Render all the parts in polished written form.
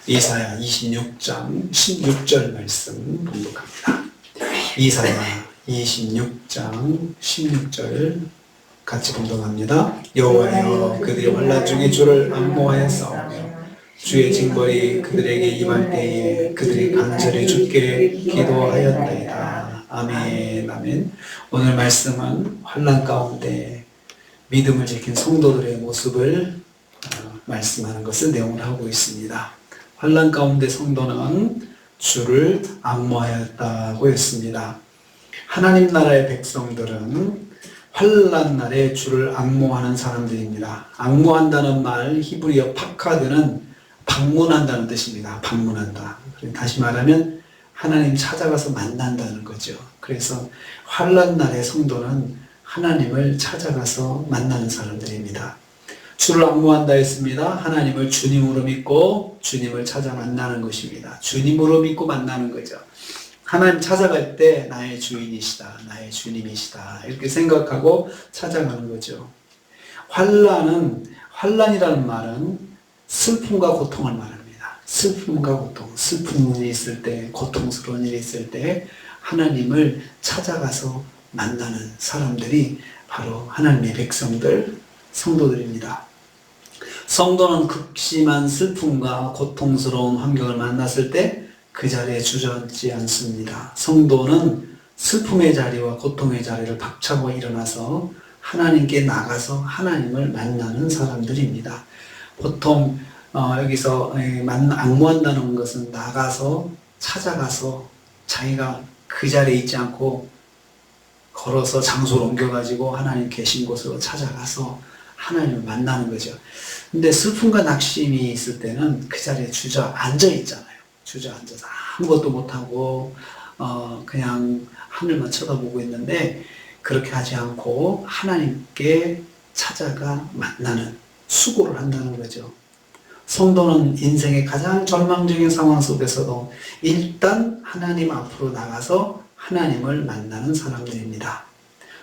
이사야 26장 16절 말씀 봉독합니다. 이사야 26장 16절 같이 봉독합니다. 여호와여, 그들이 환난 중에 주를 앙모하여 싸우며 주의 징벌이 그들에게 임할 때에 그들이 간절히 주께 기도하였나이다. 아멘. 아멘. 오늘 말씀은 환난 가운데 믿음을 지킨 성도들의 모습을 말씀하는 것을 내용을 하고 있습니다. 환난 가운데 성도는 주를 앙모하였다고 했습니다. 하나님 나라의 백성들은 환난 날에 주를 앙모하는 사람들입니다. 앙모한다는 말, 히브리어 파카드는 방문한다는 뜻입니다. 방문한다. 다시 말하면 하나님 찾아가서 만난다는 거죠. 그래서 환난 날의 성도는 하나님을 찾아가서 만나는 사람들입니다. 주를 앙모한다 했습니다. 하나님을 주님으로 믿고 주님을 찾아 만나는 것입니다. 주님으로 믿고 만나는 거죠. 하나님 찾아갈 때 나의 주인이시다, 나의 주님이시다 이렇게 생각하고 찾아가는 거죠. 환난이라는 말은 슬픔과 고통을 말합니다. 슬픔과 고통, 슬픈 일이 있을 때, 고통스러운 일이 있을 때 하나님을 찾아가서 만나는 사람들이 바로 하나님의 백성들, 성도들입니다. 성도는 극심한 슬픔과 고통스러운 환경을 만났을 때 그 자리에 주저앉지 않습니다. 성도는 슬픔의 자리와 고통의 자리를 박차고 일어나서 하나님께 나가서 하나님을 만나는 사람들입니다. 보통 여기서 앙모한다는 것은 나가서 찾아가서 자기가 그 자리에 있지 않고 걸어서 장소를 옮겨가지고 하나님 계신 곳으로 찾아가서 하나님을 만나는 거죠. 근데 슬픔과 낙심이 있을 때는 그 자리에 주저앉아 있잖아요. 주저앉아서 아무것도 못하고 그냥 하늘만 쳐다보고 있는데 그렇게 하지 않고 하나님께 찾아가 만나는, 수고를 한다는 거죠. 성도는 인생의 가장 절망적인 상황 속에서도 일단 하나님 앞으로 나가서 하나님을 만나는 사람들입니다.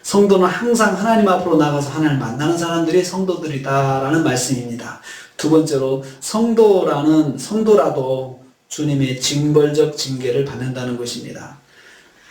성도는 항상 하나님 앞으로 나가서 하나님을 만나는 사람들이 성도들이다라는 말씀입니다. 두 번째로, 성도라도 주님의 징벌적 징계를 받는다는 것입니다.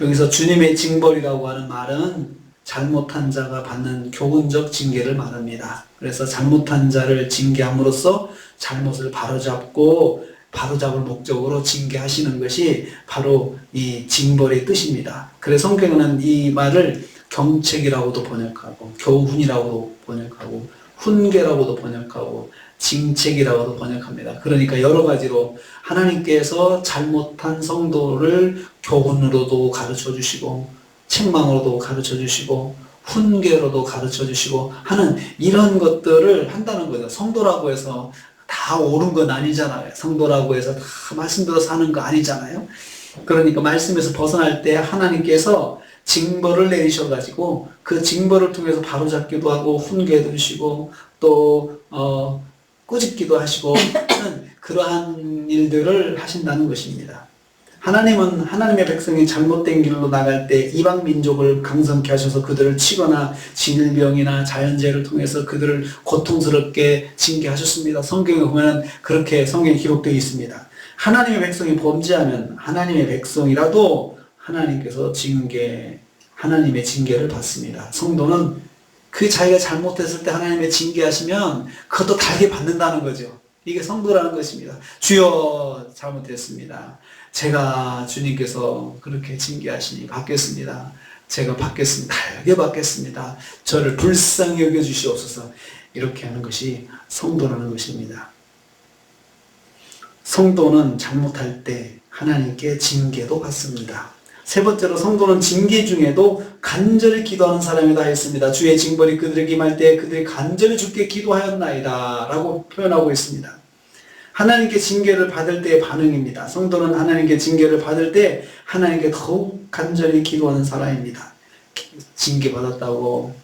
여기서 주님의 징벌이라고 하는 말은 잘못한 자가 받는 교훈적 징계를 말합니다. 그래서 잘못한 자를 징계함으로써 잘못을 바로잡을 목적으로 징계하시는 것이 바로 이 징벌의 뜻입니다. 그래서 성경은 이 말을 경책이라고도 번역하고, 교훈이라고도 번역하고, 훈계라고도 번역하고, 징책이라고도 번역합니다. 그러니까 여러 가지로 하나님께서 잘못한 성도를 교훈으로도 가르쳐 주시고, 책망으로도 가르쳐 주시고, 훈계로도 가르쳐 주시고 하는 이런 것들을 한다는 거죠. 성도라고 해서 다 옳은 건 아니잖아요. 성도라고 해서 다 말씀대로 사는 거 아니잖아요. 그러니까 말씀에서 벗어날 때 하나님께서 징벌을 내리셔가지고 그 징벌을 통해서 바로잡기도 하고 훈계도 주시고 또 꾸짖기도 하시고 하는 그러한 일들을 하신다는 것입니다. 하나님은 하나님의 백성이 잘못된 길로 나갈 때 이방 민족을 강성케 하셔서 그들을 치거나 질병이나 자연재해를 통해서 그들을 고통스럽게 징계하셨습니다. 성경에 보면 그렇게 성경에 기록되어 있습니다. 하나님의 백성이 범죄하면 하나님의 백성이라도 하나님께서 하나님의 징계를 받습니다. 성도는 그 자기가 잘못했을 때 하나님의 징계하시면 그것도 달게 받는다는 거죠. 이게 성도라는 것입니다. 주여, 잘못했습니다. 제가 주님께서 그렇게 징계하시니 받겠습니다. 제가 받겠습니다. 달게 받겠습니다. 저를 불쌍히 여겨주시옵소서. 이렇게 하는 것이 성도라는 것입니다. 성도는 잘못할 때 하나님께 징계도 받습니다. 세 번째로, 성도는 징계 중에도 간절히 기도하는 사람이다 했습니다. 주의 징벌이 그들에게 임할 때 그들이 간절히 주께 기도하였나이다 라고 표현하고 있습니다. 하나님께 징계를 받을 때의 반응입니다. 성도는 하나님께 징계를 받을 때 하나님께 더욱 간절히 기도하는 사람입니다. 징계받았다고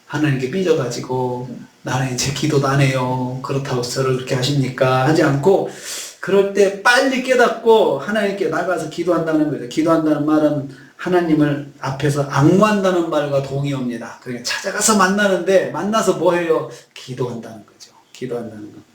하나님께 삐져가지고 나는 이제 기도도 안 해요, 그렇다고 저를 그렇게 하십니까 하지 않고, 그럴 때 빨리 깨닫고 하나님께 나가서 기도한다는 거죠. 기도한다는 말은 하나님을 앞에서 앙모한다는 말과 동의어입니다. 그러니까 찾아가서 만나는데, 만나서 뭐 해요? 기도한다는 거죠. 기도한다는 겁니다.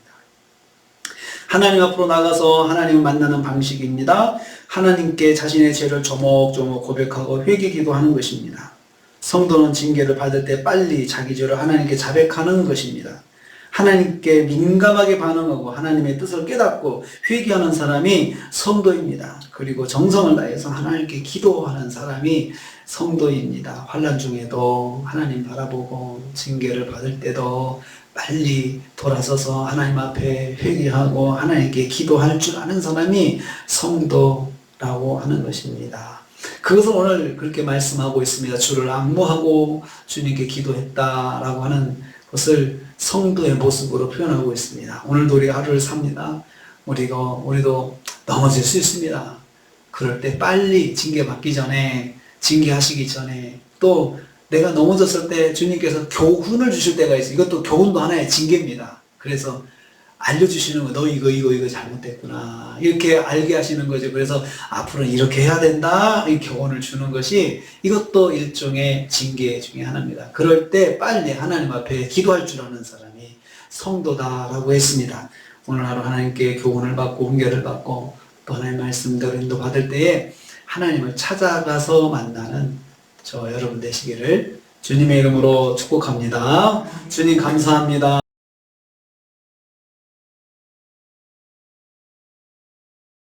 하나님 앞으로 나가서 하나님을 만나는 방식입니다. 하나님께 자신의 죄를 조목조목 고백하고 회개 기도하는 것입니다. 성도는 징계를 받을 때 빨리 자기 죄를 하나님께 자백하는 것입니다. 하나님께 민감하게 반응하고 하나님의 뜻을 깨닫고 회개하는 사람이 성도입니다. 그리고 정성을 다해서 하나님께 기도하는 사람이 성도입니다. 환난 중에도 하나님 바라보고 징계를 받을 때도 빨리 돌아서서 하나님 앞에 회개하고 하나님께 기도할 줄 아는 사람이 성도라고 하는 것입니다. 그것을 오늘 그렇게 말씀하고 있습니다. 주를 앙모하고 주님께 기도했다라고 하는 것을 성도의 모습으로 표현하고 있습니다. 오늘도 우리가 하루를 삽니다. 우리도 넘어질 수 있습니다. 그럴 때 빨리 징계받기 전에, 징계하시기 전에, 또 내가 넘어졌을 때 주님께서 교훈을 주실 때가 있어요. 이것도 교훈도 하나의 징계입니다. 그래서 알려주시는 거, 너 이거 잘못됐구나, 이렇게 알게 하시는 거죠. 그래서 앞으로 이렇게 해야 된다, 이 교훈을 주는 것이, 이것도 일종의 징계 중에 하나입니다. 그럴 때 빨리 하나님 앞에 기도할 줄 아는 사람이 성도다라고 했습니다. 오늘 하루 하나님께 교훈을 받고 훈계를 받고 또 하나님의 말씀대로 인도 받을 때에 하나님을 찾아가서 만나는 저 여러분 되시기를 주님의 이름으로 축복합니다. 주님 감사합니다.